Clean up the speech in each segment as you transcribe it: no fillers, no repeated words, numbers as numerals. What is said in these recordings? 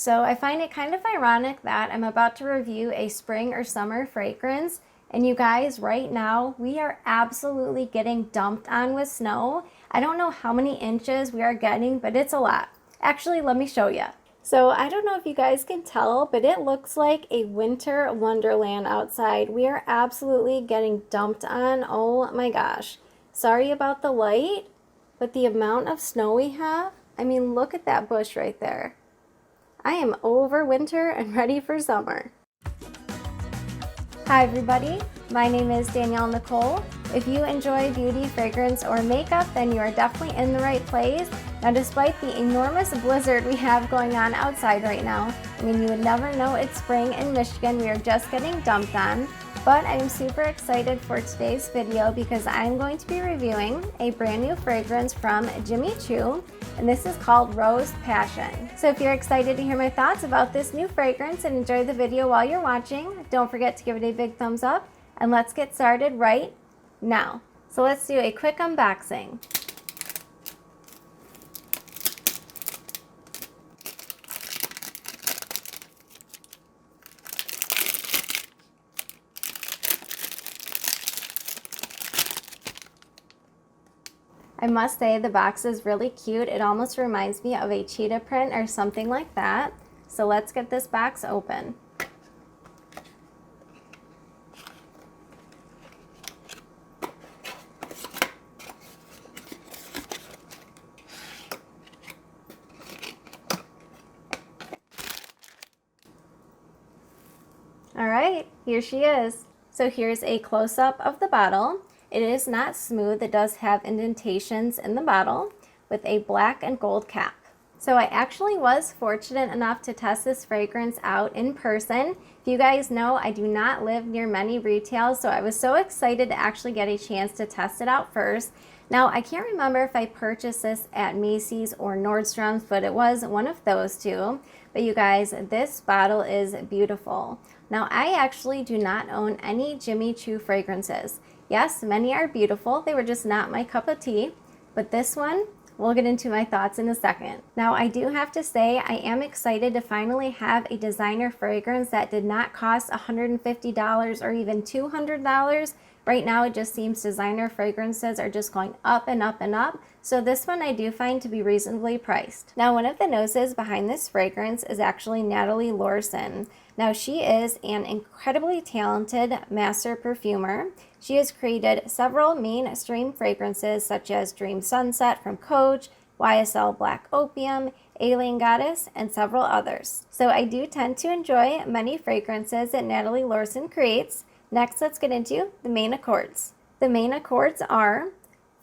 So I find it kind of ironic that I'm about to review a spring or summer fragrance, and you guys, right now we are absolutely getting dumped on with snow. I don't know how many inches we are getting, but it's a lot. Actually, let me show you. So I don't know if you guys can tell, but it looks like a winter wonderland outside. We are absolutely getting dumped on. Oh my gosh. Sorry about the light, but the amount of snow we have, I mean, look at that bush right there. I am over winter and ready for summer. Hi everybody, my name is Danielle Nicole. If you enjoy beauty, fragrance, or makeup, then you are definitely in the right place. Now, despite the enormous blizzard we have going on outside right now, I mean, you would never know it's spring in Michigan. We are just getting dumped on. But I'm super excited for today's video because I'm going to be reviewing a brand new fragrance from Jimmy Choo, and this is called Rose Passion. So if you're excited to hear my thoughts about this new fragrance and enjoy the video while you're watching, don't forget to give it a big thumbs up, and let's get started right now. So let's do a quick unboxing. I must say the box is really cute. It almost reminds me of a cheetah print or something like that. So let's get this box open. All right, here she is. So here's a close-up of the bottle. It is not smooth. It does have indentations in the bottle with a black and gold cap. So I actually was fortunate enough to test this fragrance out in person. If you guys know, I do not live near many retails, so I was so excited to actually get a chance to test it out first. Now, I can't remember if I purchased this at Macy's or Nordstroms, but it was one of those two. But you guys, this bottle is beautiful. Now, I actually do not own any Jimmy Choo fragrances. Yes, many are beautiful. They were just not my cup of tea. But this one, we'll get into my thoughts in a second. Now, I do have to say I am excited to finally have a designer fragrance that did not cost $150 or even $200. Right now, it just seems designer fragrances are just going up and up and up. So this one I do find to be reasonably priced. Now, one of the noses behind this fragrance is actually Natalie Lorson. Now, she is an incredibly talented master perfumer. She has created several mainstream fragrances such as Dream Sunset from Coach, YSL Black Opium, Alien Goddess, and several others. So I do tend to enjoy many fragrances that Natalie Lorson creates. Next, let's get into the main accords. The main accords are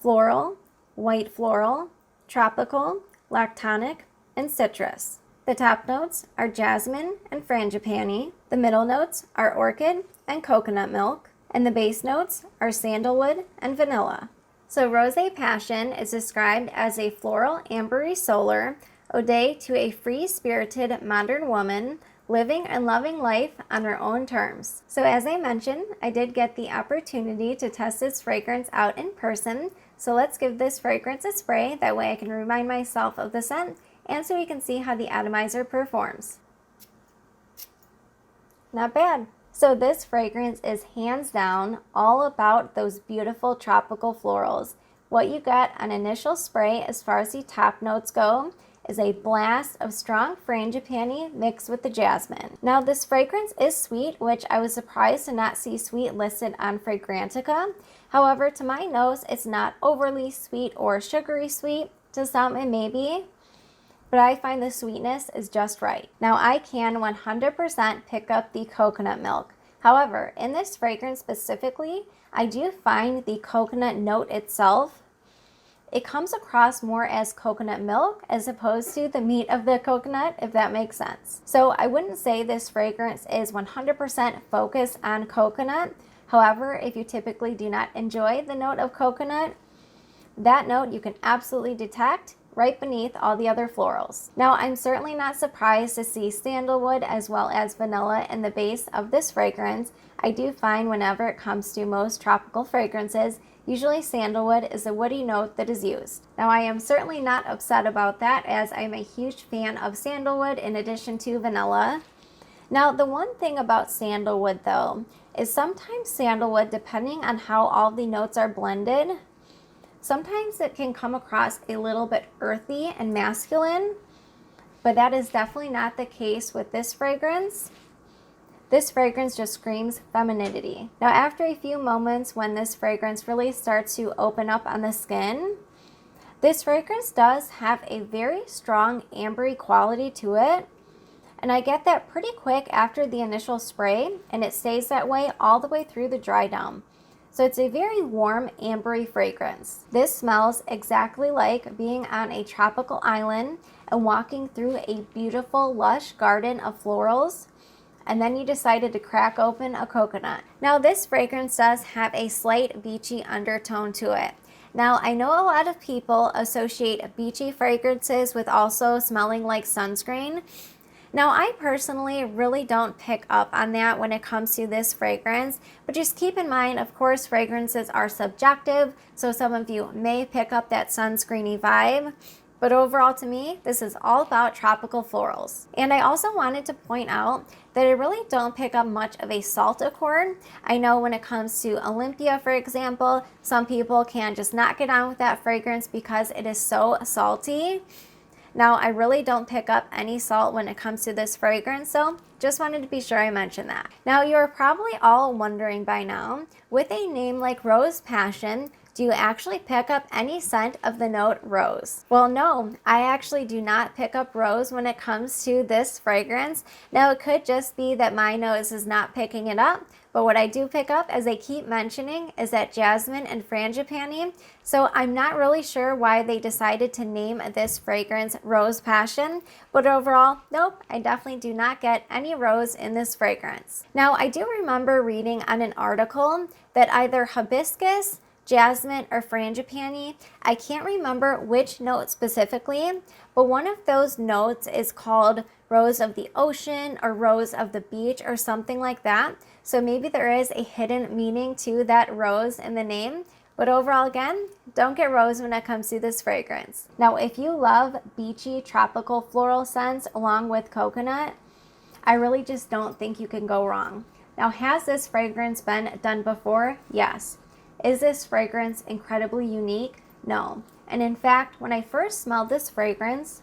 floral, white floral, tropical, lactonic, and citrus. The top notes are jasmine and frangipani. The middle notes are orchid and coconut milk. And the base notes are sandalwood and vanilla. So Rose Passion is described as a floral ambery solar ode to a free-spirited modern woman living and loving life on her own terms. So as I mentioned, I did get the opportunity to test this fragrance out in person. So let's give this fragrance a spray. That way I can remind myself of the scent and so we can see how the atomizer performs. Not bad. So this fragrance is hands down all about those beautiful tropical florals. What you get on initial spray as far as the top notes go is a blast of strong frangipani mixed with the jasmine. Now this fragrance is sweet, which I was surprised to not see sweet listed on Fragrantica. However, to my nose, it's not overly sweet or sugary sweet. To some it may be, but I find the sweetness is just right. Now I can 100% pick up the coconut milk. However, in this fragrance specifically, I do find the coconut note itself, it comes across more as coconut milk as opposed to the meat of the coconut, if that makes sense. So I wouldn't say this fragrance is 100% focused on coconut. However, if you typically do not enjoy the note of coconut, that note you can absolutely detect right beneath all the other florals. Now, I'm certainly not surprised to see sandalwood as well as vanilla in the base of this fragrance. I do find whenever it comes to most tropical fragrances, Usually sandalwood is a woody note that is used. Now I am certainly not upset about that, as I'm a huge fan of sandalwood in addition to vanilla. Now the one thing about sandalwood though is sometimes sandalwood, depending on how all the notes are blended, sometimes it can come across a little bit earthy and masculine, but that is definitely not the case with this fragrance. This fragrance just screams femininity. Now after a few moments, when this fragrance really starts to open up on the skin, this fragrance does have a very strong ambery quality to it. And I get that pretty quick after the initial spray, and it stays that way all the way through the dry down. So it's a very warm, ambery fragrance. This smells exactly like being on a tropical island and walking through a beautiful, lush garden of florals, and then you decided to crack open a coconut. Now this fragrance does have a slight beachy undertone to it. Now I know a lot of people associate beachy fragrances with also smelling like sunscreen. Now I personally really don't pick up on that when it comes to this fragrance, but just keep in mind, of course, fragrances are subjective, so some of you may pick up that sunscreeny vibe. But overall, to me, this is all about tropical florals. And I also wanted to point out that I really don't pick up much of a salt accord. I know when it comes to Olympia, for example, some people can just not get on with that fragrance because it is so salty. Now, I really don't pick up any salt when it comes to this fragrance, so just wanted to be sure I mentioned that. Now, you're probably all wondering by now, with a name like Rose Passion, do you actually pick up any scent of the note rose? Well, no, I actually do not pick up rose when it comes to this fragrance. Now, it could just be that my nose is not picking it up, but what I do pick up, as they keep mentioning, is that jasmine and frangipani. So I'm not really sure why they decided to name this fragrance Rose Passion, but overall, nope, I definitely do not get any rose in this fragrance. Now, I do remember reading on an article that either hibiscus, jasmine, or frangipani, I can't remember which note specifically, but one of those notes is called rose of the ocean or rose of the beach or something like that. So maybe there is a hidden meaning to that rose in the name, but overall, again, don't get rose when it comes to this fragrance. Now, if you love beachy tropical floral scents along with coconut, I really just don't think you can go wrong. Now, has this fragrance been done before? Yes. Is this fragrance incredibly unique? No. And in fact, when I first smelled this fragrance,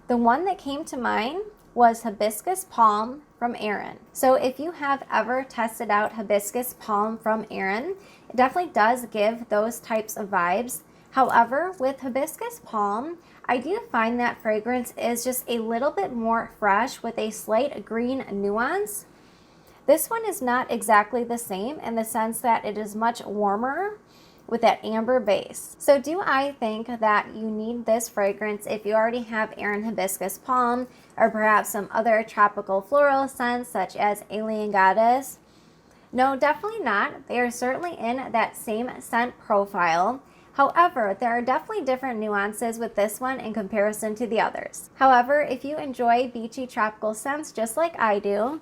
the one that came to mind was hibiscus palm from Erin. So if you have ever tested out hibiscus palm from Erin, it definitely does give those types of vibes. However, with hibiscus palm, I do find that fragrance is just a little bit more fresh with a slight green nuance. This one is not exactly the same in the sense that it is much warmer with that amber base. So do I think that you need this fragrance if you already have Erin hibiscus palm or perhaps some other tropical floral scents such as Alien Goddess? No, definitely not. They are certainly in that same scent profile. However, there are definitely different nuances with this one in comparison to the others. However, if you enjoy beachy tropical scents just like I do,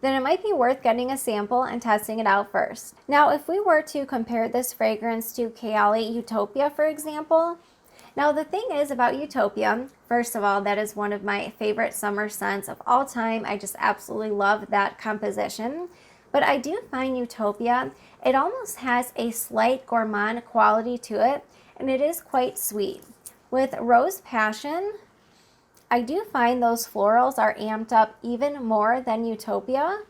then it might be worth getting a sample and testing it out first. Now, if we were to compare this fragrance to Kayali Utopia, for example, now the thing is about Utopia, first of all, that is one of my favorite summer scents of all time. I just absolutely love that composition. But I do find Utopia, it almost has a slight gourmand quality to it, and it is quite sweet. With Rose Passion, I do find those florals are amped up even more than Utopia,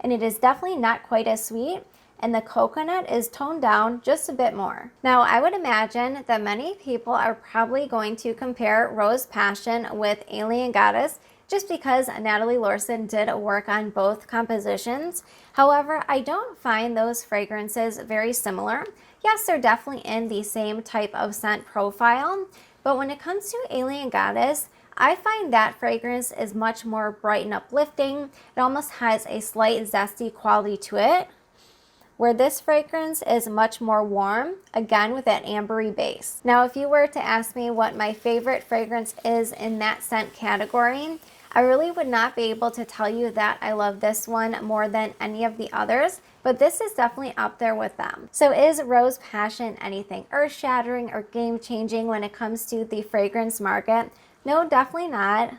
and it is definitely not quite as sweet, and the coconut is toned down just a bit more. Now, I would imagine that many people are probably going to compare Rose Passion with Alien Goddess just because Natalie Lorson did work on both compositions. However, I don't find those fragrances very similar. Yes, they're definitely in the same type of scent profile, but when it comes to Alien Goddess, I find that fragrance is much more bright and uplifting. It almost has a slight zesty quality to it, where this fragrance is much more warm, again with that ambery base. Now, if you were to ask me what my favorite fragrance is in that scent category, I really would not be able to tell you that I love this one more than any of the others, but this is definitely up there with them. So is Rose Passion anything earth-shattering or game-changing when it comes to the fragrance market? No, definitely not.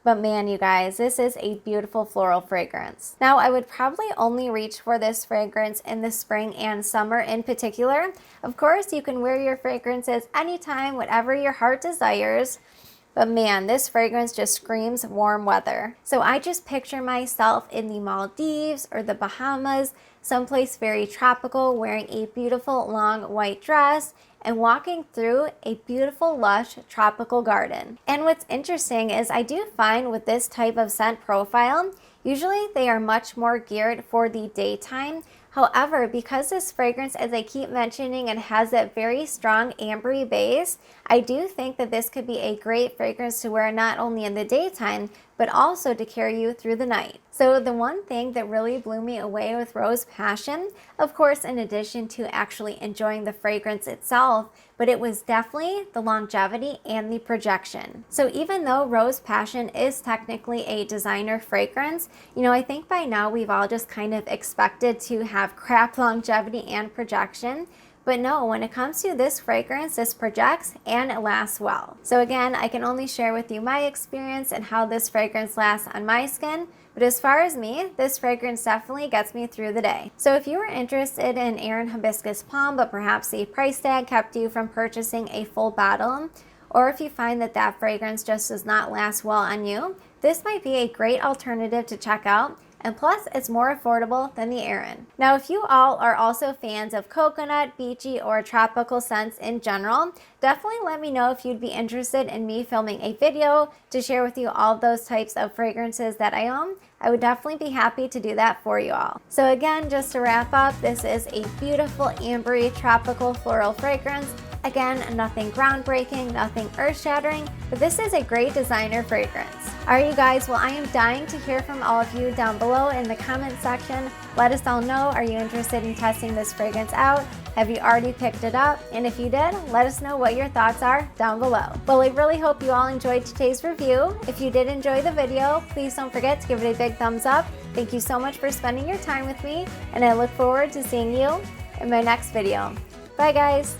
But man, you guys, this is a beautiful floral fragrance. Now, I would probably only reach for this fragrance in the spring and summer in particular. Of course, you can wear your fragrances anytime, whatever your heart desires. But man, this fragrance just screams warm weather. So I just picture myself in the Maldives or the Bahamas, someplace very tropical, wearing a beautiful long white dress and walking through a beautiful lush tropical garden. And what's interesting is I do find with this type of scent profile, usually they are much more geared for the daytime. However, because this fragrance, as I keep mentioning, it has that very strong ambery base, I do think that this could be a great fragrance to wear not only in the daytime, but also to carry you through the night. So the one thing that really blew me away with Rose Passion, of course, in addition to actually enjoying the fragrance itself, but it was definitely the longevity and the projection. So even though Rose Passion is technically a designer fragrance, you know, I think by now we've all just kind of expected to have crap longevity and projection. But no, when it comes to this fragrance, this projects and it lasts well. So again, I can only share with you my experience and how this fragrance lasts on my skin. But as far as me, this fragrance definitely gets me through the day. So if you were interested in Aran Hibiscus Palm, but perhaps the price tag kept you from purchasing a full bottle, or if you find that that fragrance just does not last well on you, this might be a great alternative to check out. And plus, it's more affordable than the Aran. Now, if you all are also fans of coconut, beachy, or tropical scents in general, definitely let me know if you'd be interested in me filming a video to share with you all those types of fragrances that I own. I would definitely be happy to do that for you all. So again, just to wrap up, this is a beautiful ambery tropical floral fragrance. Again, nothing groundbreaking, nothing earth-shattering, but this is a great designer fragrance. All right, you guys, well, I am dying to hear from all of you down below in the comment section. Let us all know, are you interested in testing this fragrance out? Have you already picked it up? And if you did, let us know what your thoughts are down below. Well, I really hope you all enjoyed today's review. If you did enjoy the video, please don't forget to give it a big thumbs up. Thank you so much for spending your time with me, and I look forward to seeing you in my next video. Bye, guys.